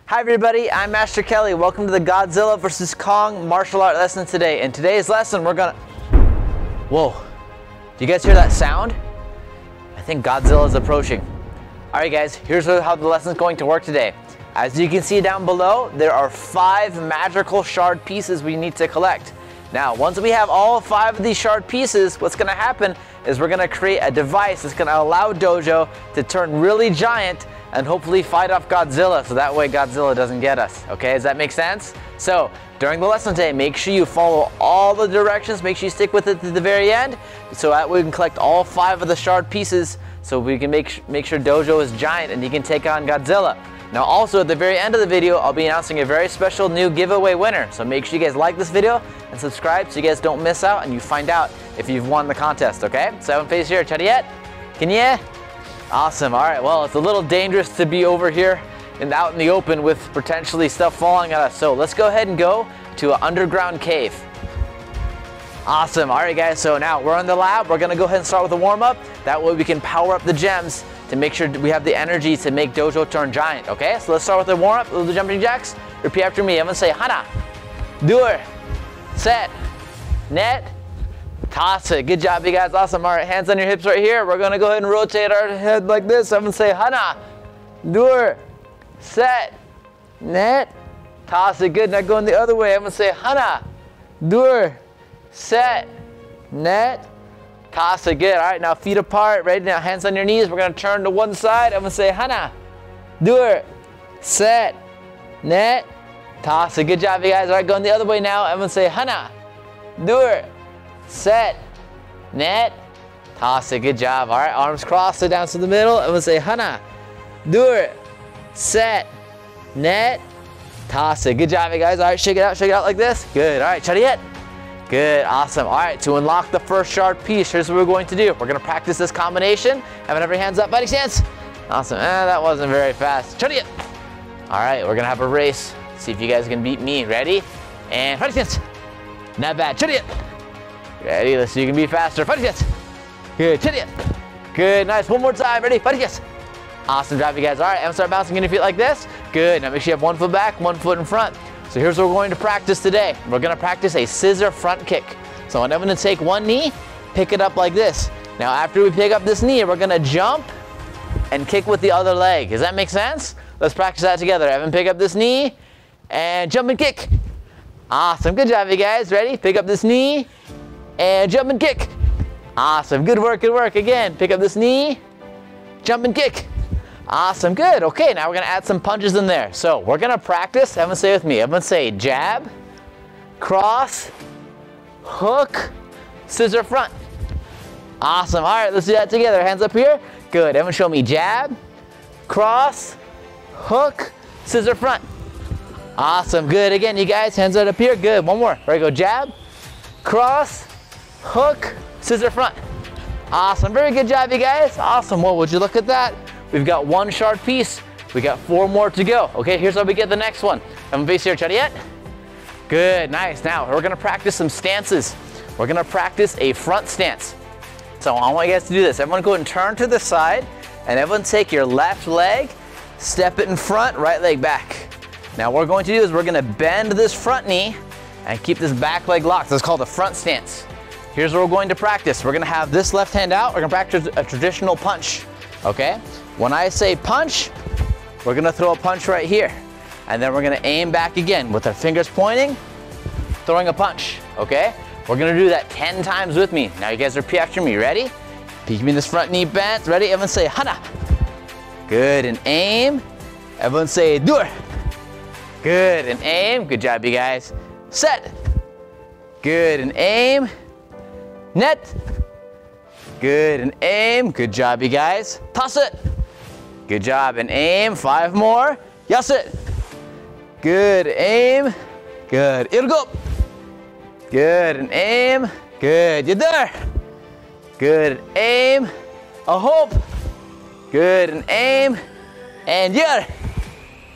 Hi everybody, I'm Master Kelly. Welcome to the Godzilla vs. Kong martial art lesson today. In today's lesson, we're gonna... Whoa, do you guys hear that sound? I think Godzilla is approaching. All right guys, here's how the lesson is going to work today. As you can see down below, there are 5 magical shard pieces we need to collect. Now, once we have all 5 of these shard pieces, what's gonna happen is we're gonna create a device that's gonna allow Dojo to turn really giant and hopefully fight off Godzilla, so that way Godzilla doesn't get us. Okay, does that make sense? So, during the lesson today, make sure you follow all the directions, make sure you stick with it to the very end, so that way we can collect all 5 of the shard pieces, so we can make sure Dojo is giant and he can take on Godzilla. Now also, at the very end of the video, I'll be announcing a very special new giveaway winner, so make sure you guys like this video and subscribe so you guys don't miss out and you find out if you've won the contest, okay? 7 face here, Chariot, can you? Awesome, all right, well, it's a little dangerous to be over here and out in the open with potentially stuff falling at us, so let's go ahead and go to an underground cave. Awesome, all right guys, so now we're in the lab. We're gonna go ahead and start with a warm-up. That way we can power up the gems to make sure we have the energy to make Dojo turn giant, okay? So let's start with the warm-up, the jumping jacks. Repeat after me, I'm gonna say Hana, Dur, Set, Net, Toss it. Good job, you guys, awesome. All right, hands on your hips right here. We're gonna go ahead and rotate our head like this. I'm gonna say Hana, Dur, Set, Net, Toss it. Good, now going the other way. I'm gonna say Hana, Dur, Set, Net, Toss it. Good, all right, now feet apart, ready? Now hands on your knees. We're gonna turn to one side. I'm gonna say Hana, Dur, Set, Net, Toss it. Good job, you guys. All right, going the other way now. I'm gonna say Hana, Dur, Set, Net, Toss it. Good job. All right, arms crossed, sit down to the middle. I'm gonna say Hana, Dur, Set, Net, Toss it. Good job, you guys. All right, shake it out like this. Good. All right, Chariot. Good, awesome. All right, to unlock the first shard piece, here's what we're going to do. We're gonna practice this combination. Have every hands up, fighting stance. Awesome. That wasn't very fast. Chariot. All right, we're gonna have a race. See if you guys can beat me. Ready? And fighting stance. Not bad. Chariot. Ready? Let's see if you can be faster. Fighting stance. Good. Chariot. Good. Nice. One more time. Ready? Fighting stance. Awesome job, you guys. All right, I'm gonna start bouncing in your feet like this. Good. Now make sure you have one foot back, one foot in front. So here's what we're going to practice today. We're gonna practice a scissor front kick. So I'm gonna take one knee, pick it up like this. Now after we pick up this knee, we're gonna jump and kick with the other leg. Does that make sense? Let's practice that together. Evan, pick up this knee and jump and kick. Awesome. Good job, you guys. Ready? Pick up this knee and jump and kick. Awesome. Good work, good work. Again, pick up this knee, jump and kick. Awesome, good. Okay, now we're gonna add some punches in there. So we're gonna practice, everyone say with me. Everyone say jab, cross, hook, scissor front. Awesome, all right, let's do that together. Hands up here. Good, everyone show me jab, cross, hook, scissor front. Awesome, good. Again, you guys, hands right up here. Good, one more. Ready, go jab, cross, hook, scissor front. Awesome, very good job, you guys. Awesome, well, would you look at that? We've got 1 shard piece. We got 4 more to go. Okay, here's how we get the next one. I'm face here, Chariot. Good, nice. Now, we're gonna practice some stances. We're gonna practice a front stance. So I want you guys to do this. Everyone go and turn to the side, and everyone take your left leg, step it in front, right leg back. Now what we're going to do is we're gonna bend this front knee and keep this back leg locked. That's called a front stance. Here's what we're going to practice. We're gonna have this left hand out. We're gonna practice a traditional punch, okay? When I say punch, we're gonna throw a punch right here. And then we're gonna aim back again with our fingers pointing, throwing a punch, okay? We're gonna do that 10 times with me. Now you guys repeat after me, ready? Keeping this front knee bent, ready? Everyone say Hana. Good, and aim. Everyone say Dur. Good, and aim. Good job, you guys. Set. Good, and aim. Net. Good, and aim. Good job, you guys. Toss it. Good job, and aim. 5 more. Yes it. Good, aim. Good. Irgo. Good, and aim. Good. You're there. Good, and aim. A hope. Good, and aim. And you're.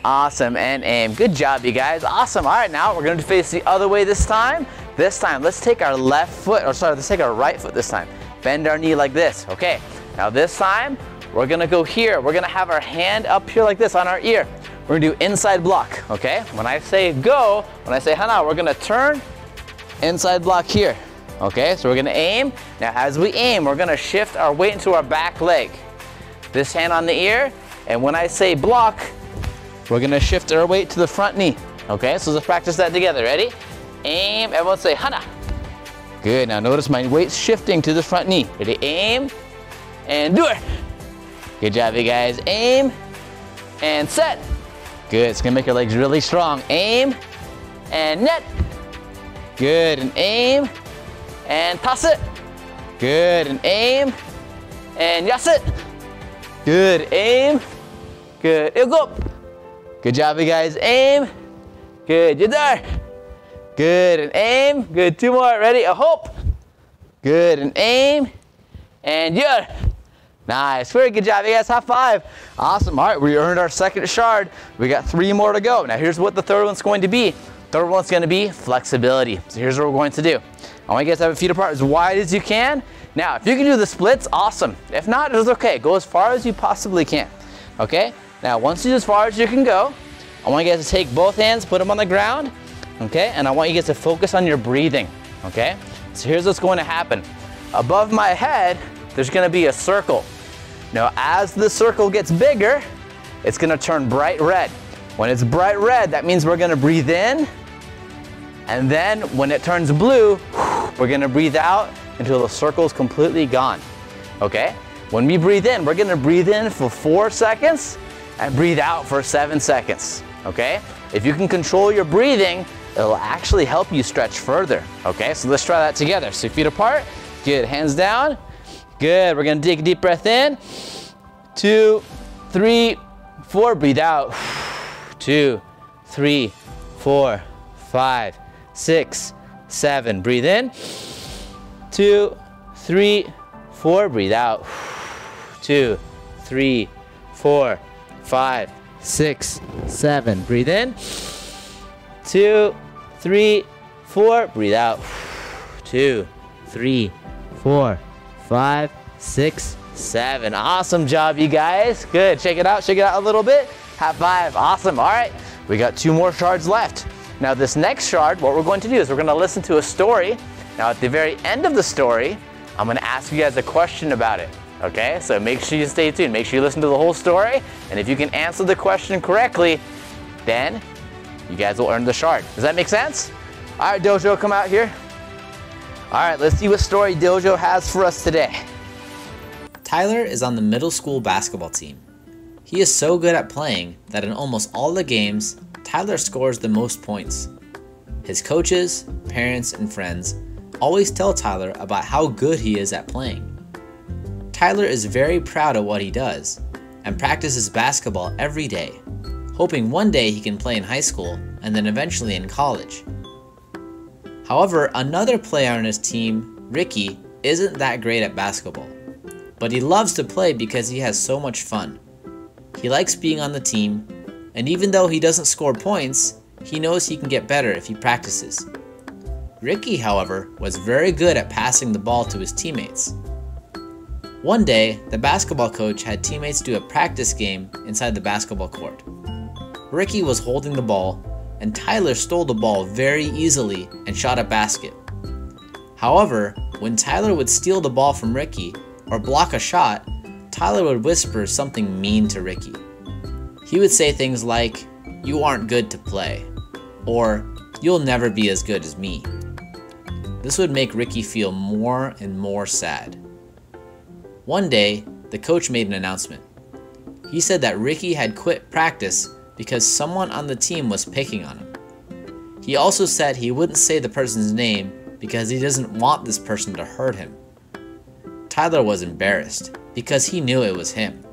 Awesome, and aim. Good job, you guys. Awesome. All right, now we're going to face the other way this time. This time, let's take our left foot, or sorry, let's take our right foot this time. Bend our knee like this, okay? Now this time, we're gonna go here. We're gonna have our hand up here like this on our ear. we're gonna do inside block, okay? When I say go, when I say hana, we're gonna turn inside block here, okay? So we're gonna aim. Now as we aim, we're gonna shift our weight into our back leg. This hand on the ear, and when I say block, we're gonna shift our weight to the front knee, okay? So let's practice that together, ready? Aim, everyone say hana. Good, now notice my weight's shifting to the front knee. Ready, aim, and do it. Good job, you guys. Aim, and set. Good, it's gonna make your legs really strong. Aim, and net. Good, and aim, and toss it. Good, and aim, and yas it. Good, aim, good, go. Good job, you guys. Aim, good, you're there. Good, and aim, good, 2 more, ready, a hope. Good, and aim, and you're. Nice, very good job, you guys, high five. Awesome, all right, we earned our second shard. We got 3 more to go. Now here's what the third one's going to be. Third one's gonna be flexibility. So here's what we're going to do. I want you guys to have your feet apart as wide as you can. Now, if you can do the splits, awesome. If not, it's okay. Go as far as you possibly can, okay? Now, once you do as far as you can go, I want you guys to take both hands, put them on the ground, okay? And I want you guys to focus on your breathing, okay? So here's what's going to happen. Above my head, there's gonna be a circle. Now, as the circle gets bigger, it's gonna turn bright red. When it's bright red, that means we're gonna breathe in, and then when it turns blue, we're gonna breathe out until the circle is completely gone, okay? When we breathe in, we're gonna breathe in for 4 seconds and breathe out for 7 seconds, okay? If you can control your breathing, it'll actually help you stretch further, okay? So let's try that together. So feet apart, good, hands down. Good, we're gonna take a deep breath in. 2, 3, 4, breathe out. 2, 3, 4, 5, 6, 7, breathe in. 2, 3, 4, breathe out. 2, 3, 4, 5, 6, 7, breathe in. 2, 3, 4, breathe out. 2, 3, 4, 5, 6, 7. Awesome job, you guys. Good, shake it out a little bit. High five, awesome. All right, we got 2 more shards left. Now this next shard, what we're going to do is we're gonna listen to a story. Now at the very end of the story, I'm gonna ask you guys a question about it, okay? So make sure you stay tuned, make sure you listen to the whole story, and if you can answer the question correctly, then you guys will earn the shard. Does that make sense? All right, Dojo, come out here. All right, let's see what story Dojo has for us today. Tyler is on the middle school basketball team. He is so good at playing that in almost all the games, Tyler scores the most points. His coaches, parents, and friends always tell Tyler about how good he is at playing. Tyler is very proud of what he does and practices basketball every day, hoping one day he can play in high school and then eventually in college. However, another player on his team, Ricky, isn't that great at basketball, but he loves to play because he has so much fun. He likes being on the team, and even though he doesn't score points, he knows he can get better if he practices. Ricky, however, was very good at passing the ball to his teammates. One day, the basketball coach had teammates do a practice game inside the basketball court. Ricky was holding the ball, and Tyler stole the ball very easily and shot a basket. However, when Tyler would steal the ball from Ricky or block a shot, Tyler would whisper something mean to Ricky. He would say things like, "You aren't good to play," or "You'll never be as good as me." This would make Ricky feel more and more sad. One day, the coach made an announcement. He said that Ricky had quit practice because someone on the team was picking on him. He also said he wouldn't say the person's name because he doesn't want this person to hurt him. Tyler was embarrassed because he knew it was him.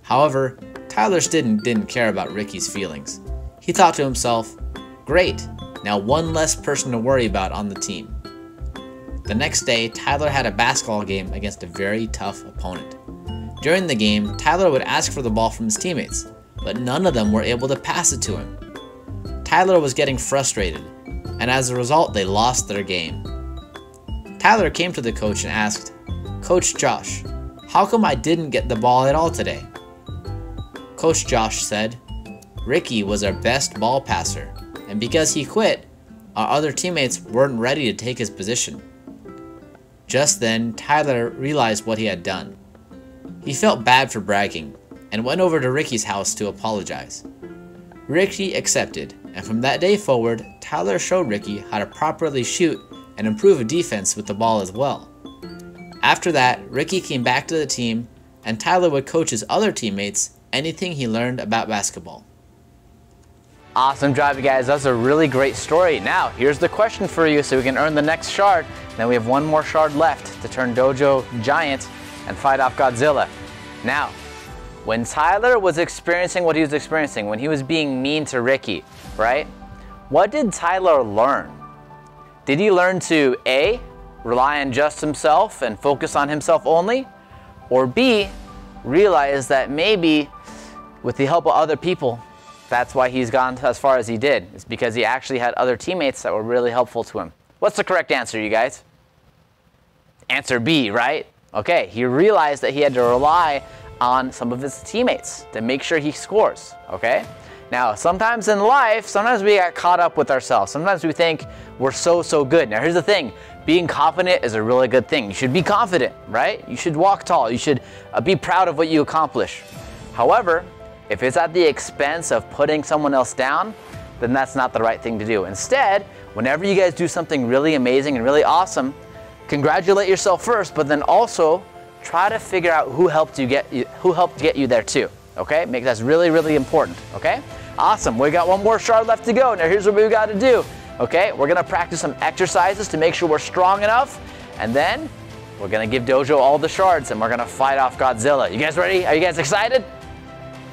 However, Tyler didn't care about Ricky's feelings. He thought to himself, "Great, now one less person to worry about on the team." The next day, Tyler had a basketball game against a very tough opponent. During the game, Tyler would ask for the ball from his teammates, but none of them were able to pass it to him. Tyler was getting frustrated, and as a result, they lost their game. Tyler came to the coach and asked, "Coach Josh, how come I didn't get the ball at all today?" Coach Josh said, Ricky was our best ball passer, and because he quit, our other teammates weren't ready to take his position. Just then, Tyler realized what he had done. He felt bad for bragging, and went over to Ricky's house to apologize. Ricky accepted, and from that day forward, Tyler showed Ricky how to properly shoot and improve defense with the ball as well. After that, Ricky came back to the team, and Tyler would coach his other teammates anything he learned about basketball. Awesome job, you guys. That's a really great story. Now, here's the question for you so we can earn the next shard. Then we have one more shard left to turn Dojo giant and fight off Godzilla. Now, when Tyler was experiencing what he was experiencing, when he was being mean to Ricky, right? What did Tyler learn? Did he learn to A, rely on just himself and focus on himself only? Or B, realize that maybe with the help of other people, that's why he's gone as far as he did. It's because he actually had other teammates that were really helpful to him. What's the correct answer, you guys? Answer B, right? Okay, he realized that he had to rely on some of his teammates to make sure he scores, okay? Now, sometimes in life, sometimes we get caught up with ourselves. Sometimes we think we're so good. Now, here's the thing. Being confident is a really good thing. You should be confident, right? You should walk tall. You should be proud of what you accomplish. However, if it's at the expense of putting someone else down, then that's not the right thing to do. Instead, whenever you guys do something really amazing and really awesome, congratulate yourself first, but then also try to figure out who helped get you there too. Okay? That's really important. Okay? Awesome. We got one more shard left to go. Now here's what we got to do. Okay? We're gonna practice some exercises to make sure we're strong enough, and then we're gonna give Dojo all the shards and we're gonna fight off Godzilla. You guys ready? Are you guys excited?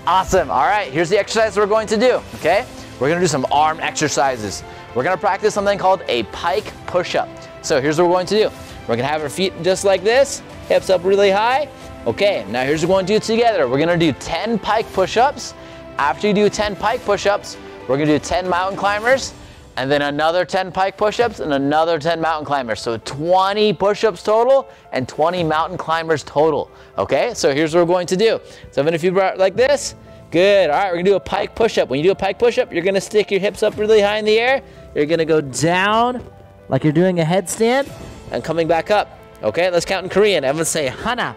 Awesome. All right, here's the exercise we're going to do, okay? We're gonna do some arm exercises. We're gonna practice something called a pike push-up. So here's what we're going to do. We're gonna have our feet just like this, hips up really high. Okay, now here's what we're going to do together. We're gonna do 10 pike push-ups. After you do 10 pike push-ups, we're gonna do 10 mountain climbers, and then another 10 pike push-ups and another 10 mountain climbers. So 20 push-ups total and 20 mountain climbers total. Okay, so here's what we're going to do. So if you brought like this, good. All right, we're gonna do a pike push-up. When you do a pike push-up, you're gonna stick your hips up really high in the air. You're gonna go down like you're doing a headstand and coming back up. Okay, let's count in Korean. Everyone say hana.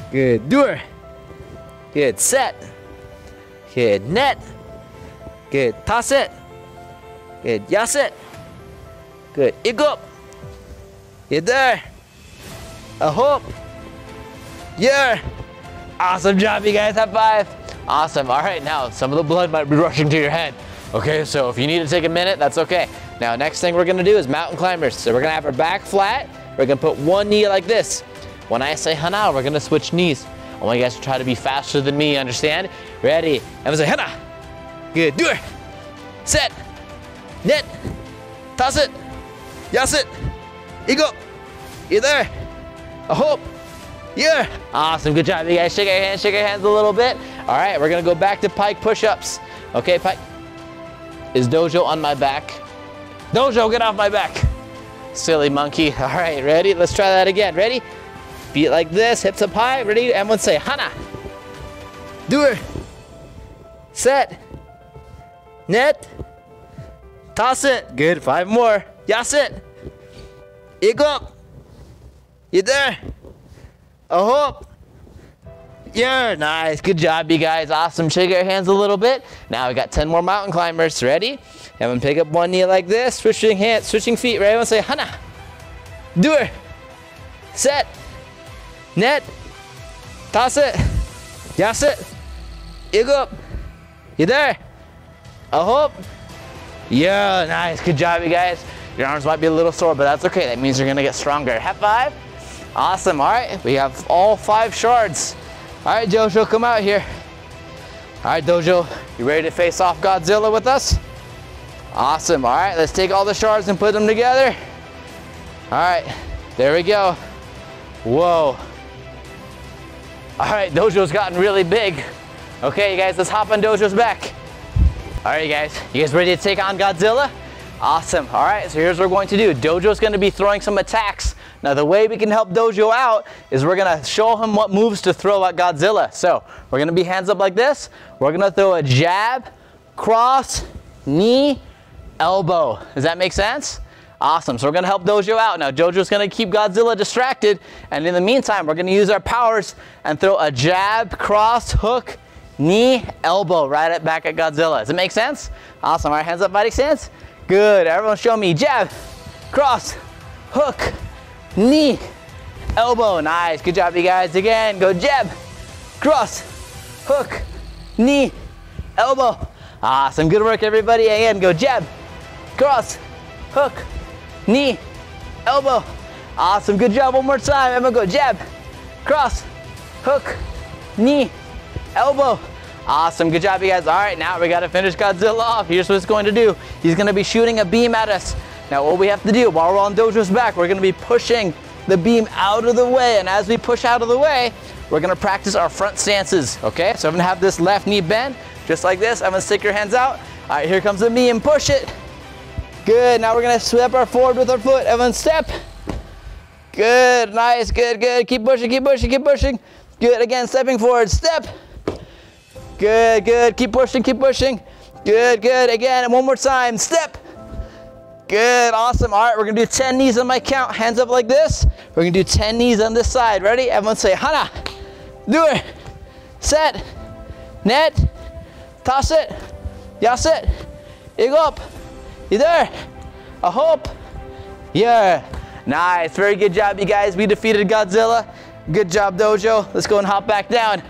Good. Dur. Good. Set. Good. Net. Good. Taset. Good. Yaset. Good. Igop. Good there. Ahop. Yeah. Awesome job, you guys. High five. Awesome. All right, now some of the blood might be rushing to your head. Okay, so if you need to take a minute, that's okay. Now, next thing we're gonna do is mountain climbers. So we're gonna have our back flat. We're gonna put one knee like this. When I say hana, we're gonna switch knees. I want you guys to try to be faster than me, understand? Ready? And say hana. Good. Do it. Set. Net. Toss it. Yas it. Ego. You there? I hope. Yeah. Awesome. Good job, you guys. Shake your hands a little bit. All right, we're gonna go back to pike push-ups. Okay, pike. Is Dojo on my back? Dojo, get off my back. Silly monkey. All right, ready? Let's try that again. Ready? Feet like this, hips up high. Ready? Everyone say hana. Do it. Set. Net. Toss it. Good. 5 more. Yas it. Ego. You there? I hope. Yeah, nice. Good job, you guys. Awesome. Shake your hands a little bit. Now we got 10 more mountain climbers. Ready? Everyone pick up one knee like this. Switching hands, switching feet. Ready? Everyone say hana. Do it. Set. Net. Toss it. Yas it. Ego. You there? I hope. Yeah, nice. Good job, you guys. Your arms might be a little sore, but that's okay. That means you're gonna get stronger. High five. Awesome. All right, we have all 5 shards. All right, Dojo, come out here. All right, Dojo, you ready to face off Godzilla with us? Awesome. All right, let's take all the shards and put them together. All right, there we go. Whoa. All right, Dojo's gotten really big. Okay, you guys, let's hop on Dojo's back. All right, you guys ready to take on Godzilla? Awesome. All right, so here's what we're going to do. Dojo's going to be throwing some attacks. Now, the way we can help Dojo out is we're going to show him what moves to throw at Godzilla. So we're going to be hands up like this. We're going to throw a jab, cross, knee, elbow. Does that make sense? Awesome. So we're going to help Dojo out. Now Dojo's going to keep Godzilla distracted. And in the meantime, we're going to use our powers and throw a jab, cross, hook, knee, elbow right back at Godzilla. Does it make sense? Awesome. All right, hands up, fighting stance. Good. Everyone show me jab, cross, hook, knee, elbow. Nice. Good job, you guys. Again, go jab, cross, hook, knee, elbow. Awesome. Good work, everybody. Again, go jab, cross, hook, knee, elbow. Awesome. Good job. One more time. I'm going to go jab, cross, hook, knee, elbow. Awesome. Good job, you guys. All right, now we got to finish Godzilla off. Here's what it's going to do. He's going to be shooting a beam at us. Now, what we have to do while we're on Dojo's back, we're going to be pushing the beam out of the way. And as we push out of the way, we're going to practice our front stances. Okay, so I'm going to have this left knee bent just like this. I'm going to stick your hands out. All right, here comes the beam. Push it. Good. Now we're going to step our forward with our foot. Everyone step. Good. Nice. Good, good. Keep pushing, keep pushing, keep pushing. Good. Again, stepping forward. Step. Good, good. Keep pushing, keep pushing. Good, good. Again, and one more time. Step. Good. Awesome. All right, we're going to do 10 knees on my count. Hands up like this. We're going to do 10 knees on this side. Ready? Everyone say Hana. Do it. Set. Net. Toss it. Yas it. Igop. Either. A hope. Yeah. Nice. Very good job, you guys. We defeated Godzilla. Good job, Dojo. Let's go and hop back down.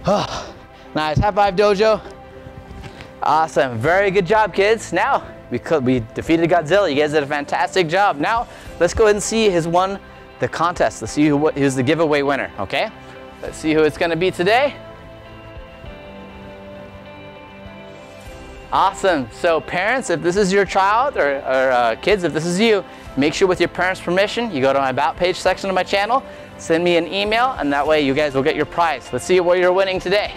Oh, nice. High five, Dojo. Awesome. Very good job, kids. Now, we defeated Godzilla. You guys did a fantastic job. Now, let's go ahead and see who's won the contest. Let's see who's the giveaway winner, okay? Let's see who it's going to be today. Awesome. So parents, if this is your child, or kids, if this is you, make sure with your parents' permission, you go to my About page section of my channel, send me an email, and that way you guys will get your prize. Let's see what you're winning today.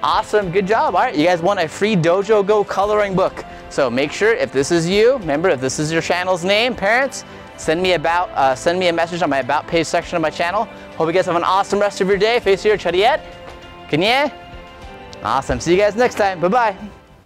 Awesome. Good job. All right. You guys won a free Dojo Go coloring book. So make sure, if this is you, remember, if this is your channel's name, parents, send me a message on my About page section of my channel. Hope you guys have an awesome rest of your day. Face here, Chariet. Kanye. Awesome. See you guys next time. Bye-bye.